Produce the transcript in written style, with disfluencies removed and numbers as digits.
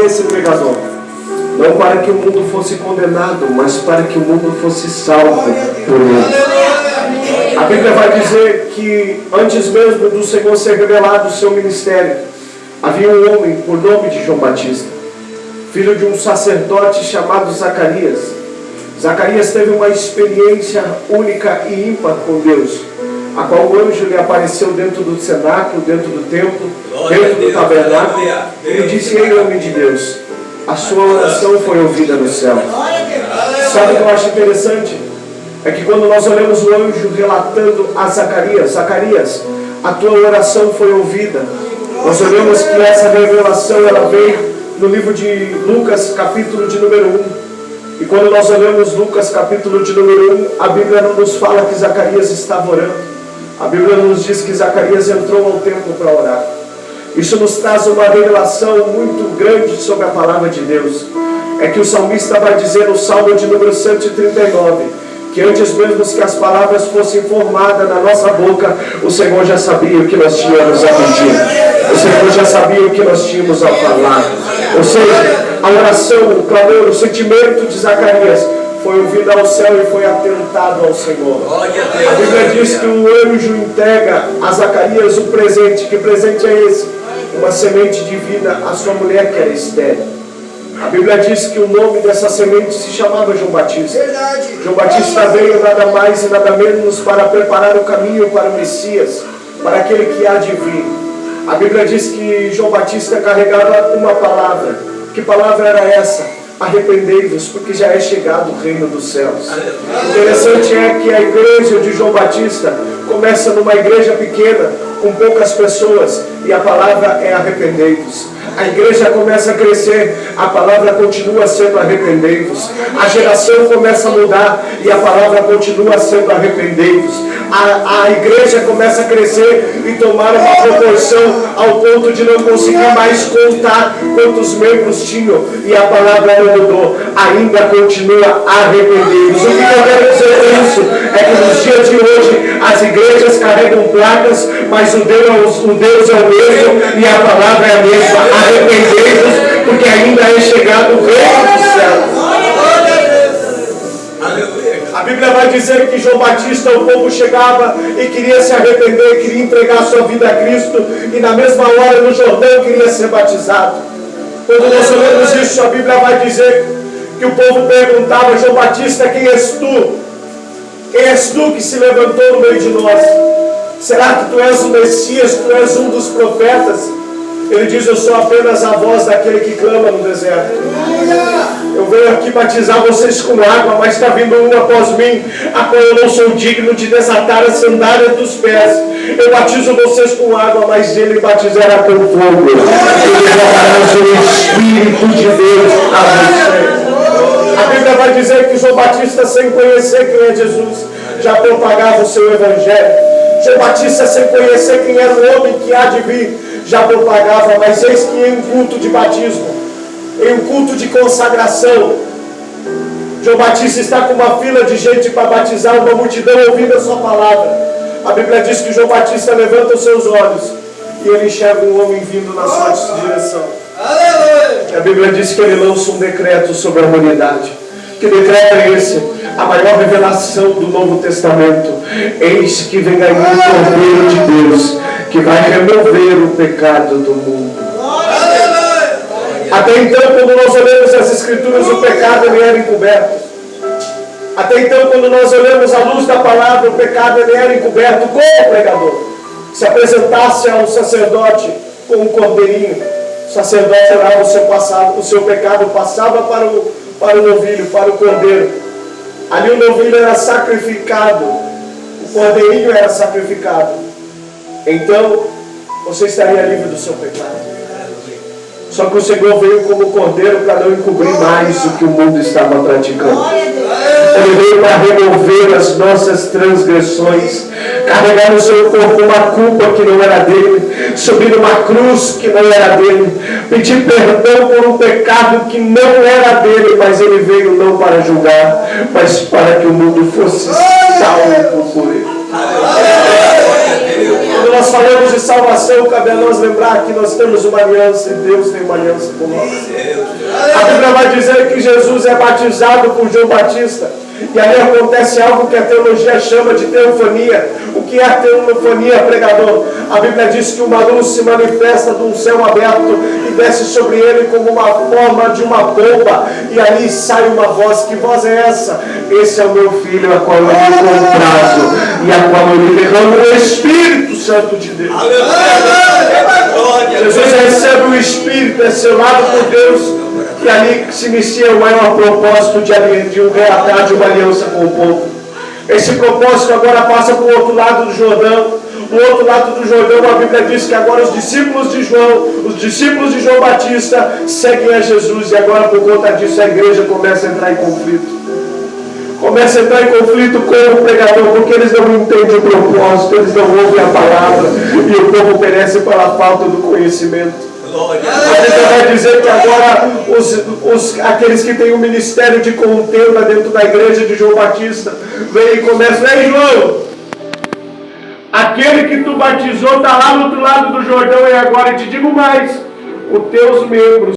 esse pregador, não para que o mundo fosse condenado, mas para que o mundo fosse salvo por ele. A Bíblia vai dizer que antes mesmo do Senhor ser revelado o seu ministério, havia um homem por nome de João Batista, filho de um sacerdote chamado Zacarias. Zacarias teve uma experiência única e ímpar com Deus, a qual o anjo lhe apareceu dentro do cenáculo, dentro do templo, dentro do tabernáculo, e lhe disse: em nome de Deus, a sua oração foi ouvida no céu. Sabe o que eu acho interessante? É que quando nós olhamos o anjo relatando a Zacarias: Zacarias, a tua oração foi ouvida. Nós olhamos que essa revelação ela veio no livro de Lucas, capítulo de número 1. E quando nós olhamos Lucas, capítulo de número 1, a Bíblia não nos fala que Zacarias estava orando. A Bíblia nos diz que Zacarias entrou ao templo para orar. Isso nos traz uma revelação muito grande sobre a palavra de Deus. É que o salmista vai dizer no Salmo de número 139, que antes mesmo que as palavras fossem formadas na nossa boca, o Senhor já sabia o que nós tínhamos a pedir. O Senhor já sabia o que nós tínhamos a falar. Ou seja, a oração, o clamor, o sentimento de Zacarias foi ouvido ao céu e foi atentado ao Senhor. A Bíblia diz que o anjo entrega a Zacarias um presente. Que presente é esse? Uma semente de vida à sua mulher que era estéril. A Bíblia diz que o nome dessa semente se chamava João Batista. João Batista veio nada mais e nada menos para preparar o caminho para o Messias, para aquele que há de vir. A Bíblia diz que João Batista carregava uma palavra. Que palavra era essa? Arrependei-vos, porque já é chegado o reino dos céus. Interessante é que a igreja de João Batista começa numa igreja pequena, com poucas pessoas, e a palavra é arrependei-vos. A igreja começa a crescer, a palavra continua sendo arrependei-vos. A geração começa a mudar e a palavra continua sendo arrependei-vos. A igreja começa a crescer e tomar uma proporção ao ponto de não conseguir mais contar quantos membros tinham, e a palavra não mudou, ainda continua arrependei-vos. O que eu quero dizer com isso é que nos dias de hoje as igrejas carregam placas, mas o Deus é o mesmo e a palavra é a mesma. Arrependei-vos, porque ainda é chegado o reino dos céus. A Bíblia vai dizer que João Batista, o povo chegava e queria se arrepender, queria entregar sua vida a Cristo, e na mesma hora no Jordão queria ser batizado. Quando nós olhamos isso, a Bíblia vai dizer que o povo perguntava: João Batista, quem és tu? Quem és tu que se levantou no meio de nós? Será que tu és o Messias, tu és um dos profetas? Ele diz: eu sou apenas a voz daquele que clama no deserto. Eu venho aqui batizar vocês com água, mas está vindo um após mim, a qual eu não sou digno de desatar a sandália dos pés. Eu batizo vocês com água, mas ele batizará com fogo. Ele dará o Espírito de Deus a vocês. A Bíblia vai dizer que João Batista, sem conhecer quem é Jesus, já propagava o seu evangelho. João Batista, sem conhecer quem era o homem que há de vir, já propagava. Mas eis que em um culto de batismo, em um culto de consagração, João Batista está com uma fila de gente para batizar, uma multidão ouvindo a sua palavra. A Bíblia diz que João Batista levanta os seus olhos e ele enxerga um homem vindo na sua direção. A Bíblia diz que ele lança um decreto sobre a humanidade. Que decreto é esse? A maior revelação do Novo Testamento. Eis que vem aí o Cordeiro de Deus, que vai remover o pecado do mundo. Até então, quando nós olhamos as Escrituras, o pecado ele era encoberto. Até então, quando nós olhamos a luz da palavra, o pecado ele era encoberto. Como o pregador se apresentasse ao sacerdote com um cordeirinho, o sacerdote orava o seu pecado passava para o novilho, para o cordeiro. Ali o novilho era sacrificado, o cordeirinho era sacrificado. Então você estaria livre do seu pecado. Só que o Senhor veio como cordeiro para não encobrir mais o que o mundo estava praticando. Ele veio para remover as nossas transgressões, carregar no seu corpo uma culpa que não era dele, subir uma cruz que não era dele, pedir perdão por um pecado que não era dele, mas ele veio não para julgar, mas para que o mundo fosse salvo por ele. Quando nós falamos de salvação, cabe a nós lembrar que nós temos uma aliança e Deus tem uma aliança com nós. A Bíblia vai dizer que Jesus é batizado por João Batista. E ali acontece algo que a teologia chama de teofania. O que é a teofania, pregador? A Bíblia diz que uma luz se manifesta de um céu aberto e desce sobre ele como uma forma de uma pomba. E ali sai uma voz. Que voz é essa? Esse é o meu filho, a qual eu me comprazo e a qual eu me derramo o Espírito Santo de Deus. Jesus recebe o Espírito, é selado por Deus. E ali se inicia o maior propósito de um reatar de uma aliança com o povo. Esse propósito agora passa para o outro lado do Jordão. O outro lado do Jordão, a Bíblia diz que agora os discípulos de João Batista seguem a Jesus. E agora, por conta disso, a igreja começa a entrar em conflito. Começa a entrar em conflito com o pregador, porque eles não entendem o propósito, eles não ouvem a palavra. E o povo perece pela falta do conhecimento. A Bíblia vai dizer que agora aqueles que têm o ministério de contenda dentro da igreja de João Batista vêm e começam: ei, João, aquele que tu batizou está lá no outro lado do Jordão, e agora te digo mais: os teus membros